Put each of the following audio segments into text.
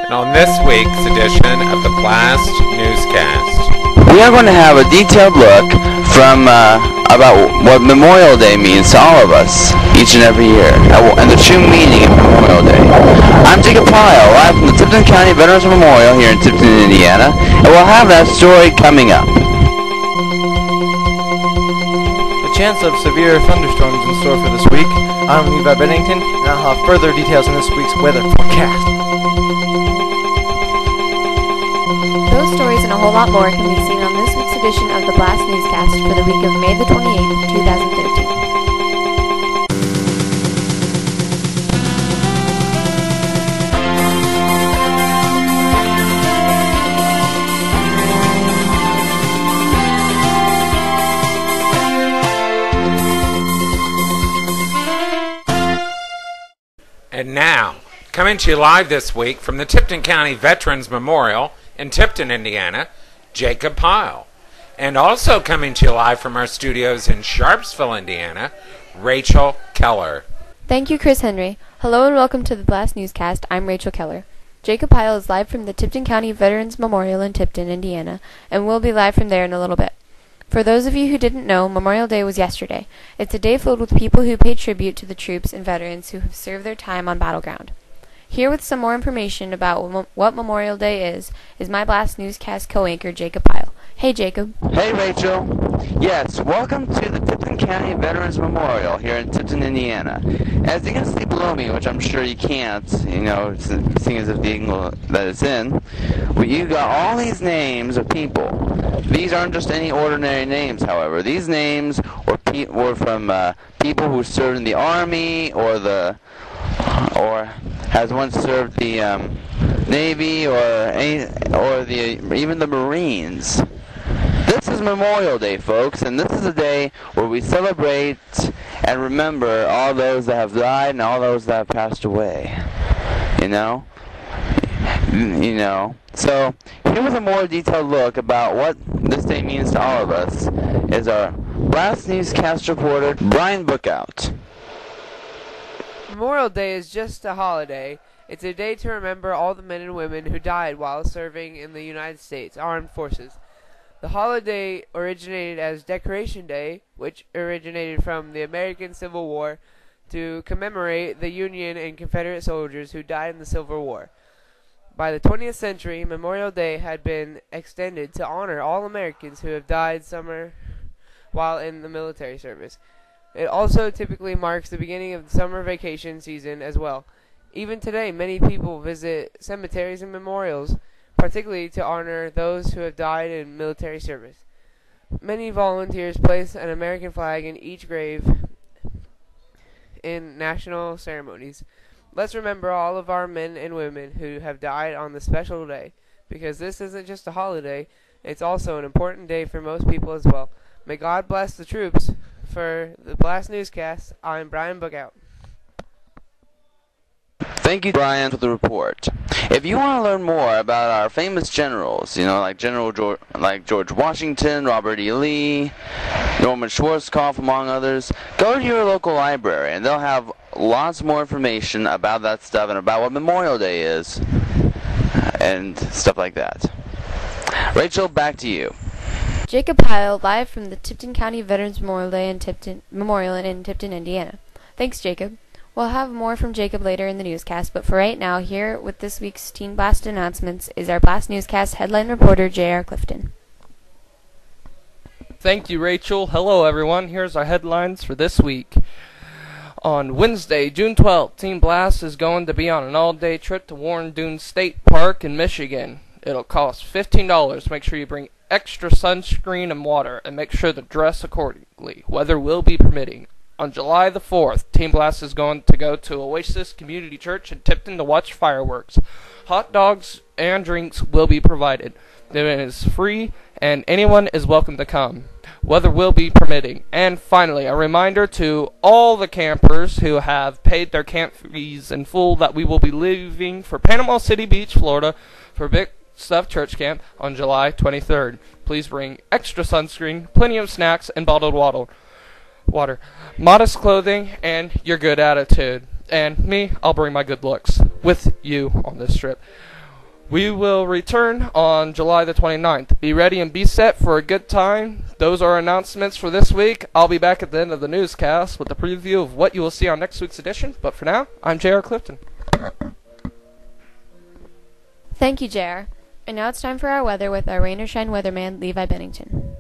and on this week's edition of the BLAST Newscast. We are going to have a detailed look from about what Memorial Day means to all of us each and every year, and the true meaning of Memorial Day. I'm Jacob Pyle, live from the Tipton County Veterans Memorial here in Tipton, Indiana, and we'll have that story coming up. The chance of severe thunderstorms in store for this week. I'm Levi, Bennington, and I'll have further details in this week's weather forecast. Those stories and a whole lot more can be seen on this week's edition of the BLAST Newscast for the week of May the 28th, 2013. And now, coming to you live this week from the Tipton County Veterans Memorial in Tipton, Indiana, Jacob Pyle. And also coming to you live from our studios in Sharpsville, Indiana, Rachel Keller. Thank you, Chris Henry. Hello and welcome to the BLAST Newscast. I'm Rachel Keller. Jacob Pyle is live from the Tipton County Veterans Memorial in Tipton, Indiana, and we'll be live from there in a little bit. For those of you who didn't know, Memorial Day was yesterday. It's a day filled with people who pay tribute to the troops and veterans who have served their time on battleground. Here with some more information about what Memorial Day is my BLAST Newscast co-anchor, Jacob Pyle. Hey, Jacob. Hey, Rachel. Yes, welcome to the Tipton County Veterans Memorial here in Tipton, Indiana. As you can see below me, which I'm sure you can't, seeing as of the angle that it's in, you got all these names of people. These aren't just any ordinary names, however. These names were from people who served in the Army or has once served the Navy even the Marines. This is Memorial Day, folks, and this is a day where we celebrate and remember all those that have died and all those that have passed away. So here with a more detailed look about what this day means to all of us is our BLAST Newscast reporter, Brian Bookout. Memorial Day is just a holiday. It's a day to remember all the men and women who died while serving in the United States Armed Forces. The holiday originated as Decoration Day, which originated from the American Civil War to commemorate the Union and Confederate soldiers who died in the Civil War. By the 20th century, Memorial Day had been extended to honor all Americans who have died while in the military service. It also typically marks the beginning of the summer vacation season as well. Even today, many people visit cemeteries and memorials, particularly to honor those who have died in military service. Many volunteers place an American flag in each grave in national ceremonies. Let's remember all of our men and women who have died on this special day, because this isn't just a holiday, it's also an important day for most people as well. May God bless the troops. For the BLAST Newscast, I'm Brian Bookout. Thank you, Brian, for the report. If you want to learn more about our famous generals, like George Washington, Robert E. Lee, Norman Schwarzkopf, among others, go to your local library, and they'll have lots more information about that stuff and about what Memorial Day is, and stuff like that. Rachel, back to you. Jacob Pyle, live from the Tipton County Veterans Memorial in Tipton, Indiana. Thanks, Jacob. We'll have more from Jacob later in the newscast, but for right now, here with this week's Teen Blast announcements is our BLAST Newscast headline reporter, J.R. Clifton. Thank you, Rachel. Hello, everyone. Here's our headlines for this week. On Wednesday, June 12th, Team Blast is going to be on an all-day trip to Warren Dunes State Park in Michigan. It'll cost $15. Make sure you bring extra sunscreen and water, and make sure to dress accordingly. Weather will be permitting. On July the 4th, Team Blast is going to go to Oasis Community Church in Tipton to watch fireworks. Hot dogs and drinks will be provided. It is free, and anyone is welcome to come. Weather will be permitting. And finally, a reminder to all the campers who have paid their camp fees in full that we will be leaving for Panama City Beach, Florida for Big Stuff Church Camp on July 23rd. Please bring extra sunscreen, plenty of snacks, and bottled water, modest clothing, and your good attitude. And me, I'll bring my good looks with you on this trip. We will return on July the 29th. Be ready and be set for a good time. Those are our announcements for this week. I'll be back at the end of the newscast with a preview of what you will see on next week's edition. But for now, I'm J.R. Clifton. Thank you, JR. And now it's time for our weather with our rain or shine weatherman, Levi Bennington.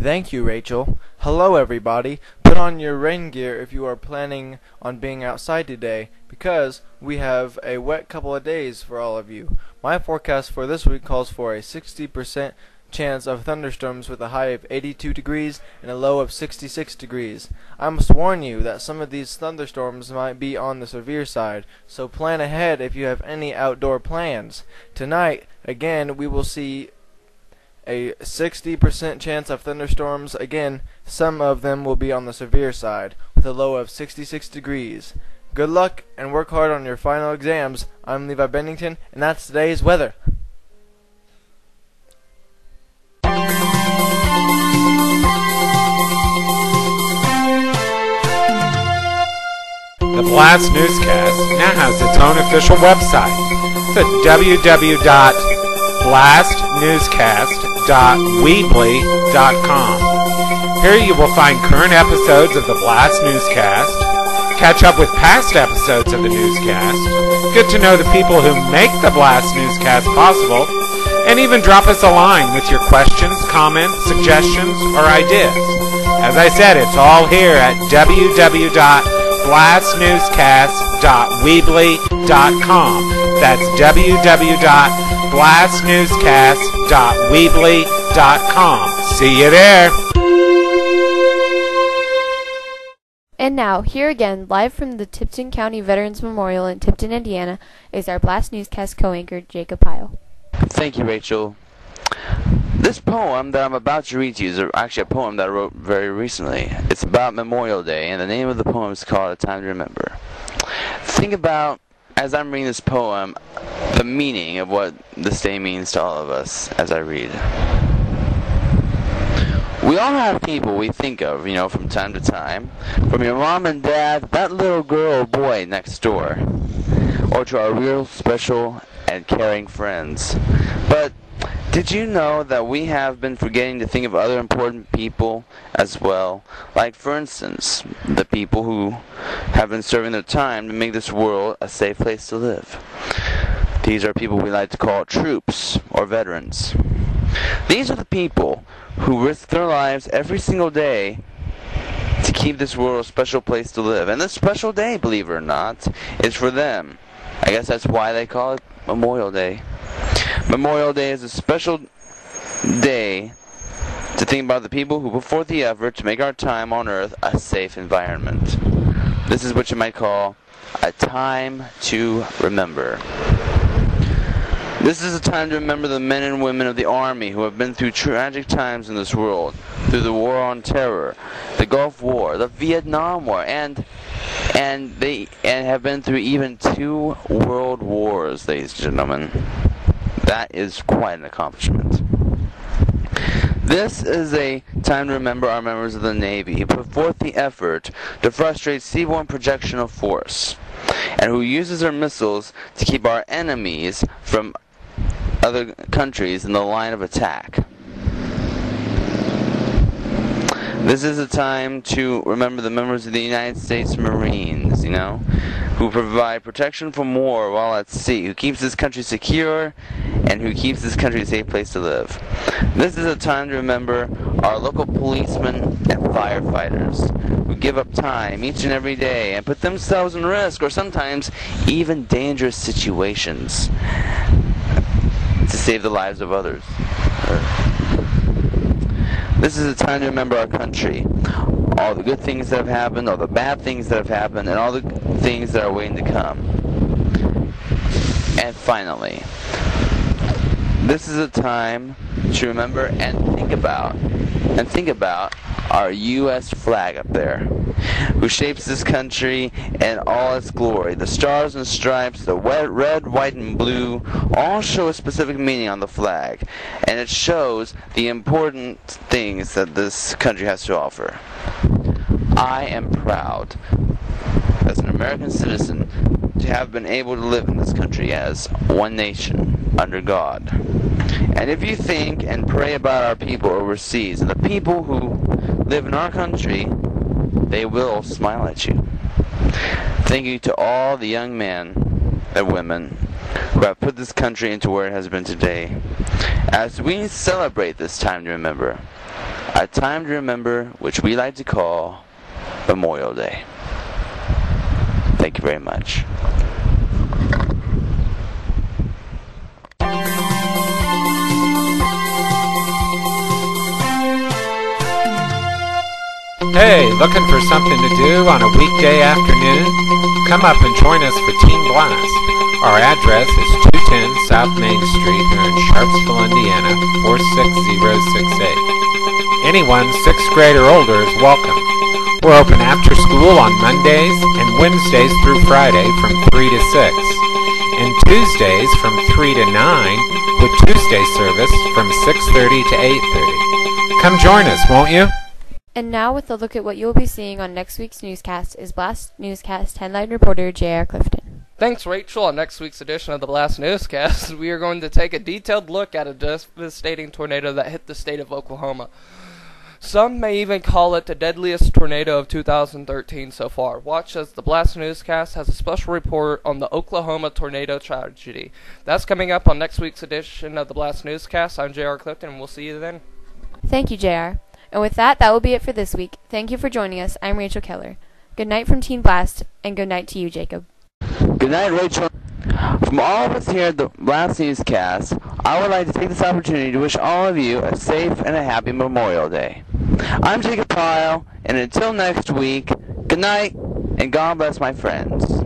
Thank you, Rachel. Hello, everybody. Put on your rain gear if you are planning on being outside today, because we have a wet couple of days for all of you. My forecast for this week calls for a 60% chance of thunderstorms with a high of 82 degrees and a low of 66 degrees. I must warn you that some of these thunderstorms might be on the severe side, so plan ahead if you have any outdoor plans. Tonight, again, we will see a 60% chance of thunderstorms. Again, some of them will be on the severe side, with a low of 66 degrees. Good luck and work hard on your final exams. I'm Levi Bennington, and that's today's weather. The BLAST Newscast now has its own official website. It's at www.blastnewscast.weebly.com. Here you will find current episodes of the BLAST Newscast, catch up with past episodes of the newscast, get to know the people who make the BLAST Newscast possible, and even drop us a line with your questions, comments, suggestions, or ideas. As I said, it's all here at www.blastnewscast.weebly.com. That's www.blastnewscast.weebly.com. See you there. And now, here again, live from the Tipton County Veterans Memorial in Tipton, Indiana, is our BLAST Newscast co-anchor, Jacob Pyle. Thank you, Rachel. This poem that I'm about to read to you is actually a poem that I wrote very recently. It's about Memorial Day, and the name of the poem is called A Time to Remember. Think about, as I'm reading this poem, the meaning of what this day means to all of us as I read. We all have people we think of, from time to time. From your mom and dad, that little girl or boy next door. Or to our real special and caring friends. But did you know that we have been forgetting to think of other important people as well? Like, for instance, the people who have been serving their time to make this world a safe place to live. These are people we like to call troops or veterans. These are the people who risk their lives every single day to keep this world a special place to live. And this special day, believe it or not, is for them. I guess that's why they call it Memorial Day. Memorial Day is a special day to think about the people who put forth the effort to make our time on Earth a safe environment. This is what you might call a time to remember. This is a time to remember the men and women of the Army who have been through tragic times in this world, through the War on Terror, the Gulf War, the Vietnam War, and have been through even 2 world wars, ladies and gentlemen. That is quite an accomplishment. This is a time to remember our members of the Navy who put forth the effort to frustrate seaborne projectile force, and who uses their missiles to keep our enemies from other countries in the line of attack. This is a time to remember the members of the United States Marines, who provide protection from war while at sea, who keeps this country secure, and who keeps this country a safe place to live. This is a time to remember our local policemen and firefighters, who give up time each and every day and put themselves in risk, or sometimes even dangerous situations, to save the lives of others. This is a time to remember our country, all the good things that have happened, all the bad things that have happened, and all the things that are waiting to come. And finally, this is a time to remember and think about our U.S. flag up there, who shapes this country in all its glory. The stars and stripes, the red, white, and blue, all show a specific meaning on the flag, and it shows the important things that this country has to offer. I am proud, as an American citizen, to have been able to live in this country as one nation under God. And if you think and pray about our people overseas and the people who live in our country, they will smile at you. Thank you to all the young men and women who have put this country into where it has been today. As we celebrate this time to remember, a time to remember which we like to call Memorial Day. Thank you very much. Hey, looking for something to do on a weekday afternoon? Come up and join us for Teen Blast. Our address is 210 South Main Street here in Sharpsville, Indiana, 46068. Anyone 6th grade or older is welcome. We're open after school on Mondays and Wednesdays through Friday from 3 to 6, and Tuesdays from 3 to 9, with Tuesday service from 6:30 to 8:30. Come join us, won't you? And now, with a look at what you'll be seeing on next week's newscast, is BLAST Newscast headline reporter J.R. Clifton. Thanks, Rachel. On next week's edition of the BLAST Newscast, we are going to take a detailed look at a devastating tornado that hit the state of Oklahoma. Some may even call it the deadliest tornado of 2013 so far. Watch as the BLAST Newscast has a special report on the Oklahoma tornado tragedy. That's coming up on next week's edition of the BLAST Newscast. I'm J.R. Clifton, and we'll see you then. Thank you, J.R. And with that will be it for this week. Thank you for joining us. I'm Rachel Keller. Good night from Teen Blast, and good night to you, Jacob. Good night, Rachel. From all of us here at the BLAST Newscast, I would like to take this opportunity to wish all of you a safe and a happy Memorial Day. I'm Jacob Pyle, and until next week, good night, and God bless my friends.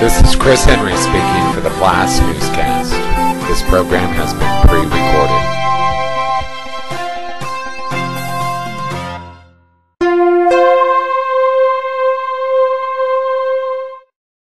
This is Chris Henry speaking for the BLAST Newscast. This program has been pre-recorded.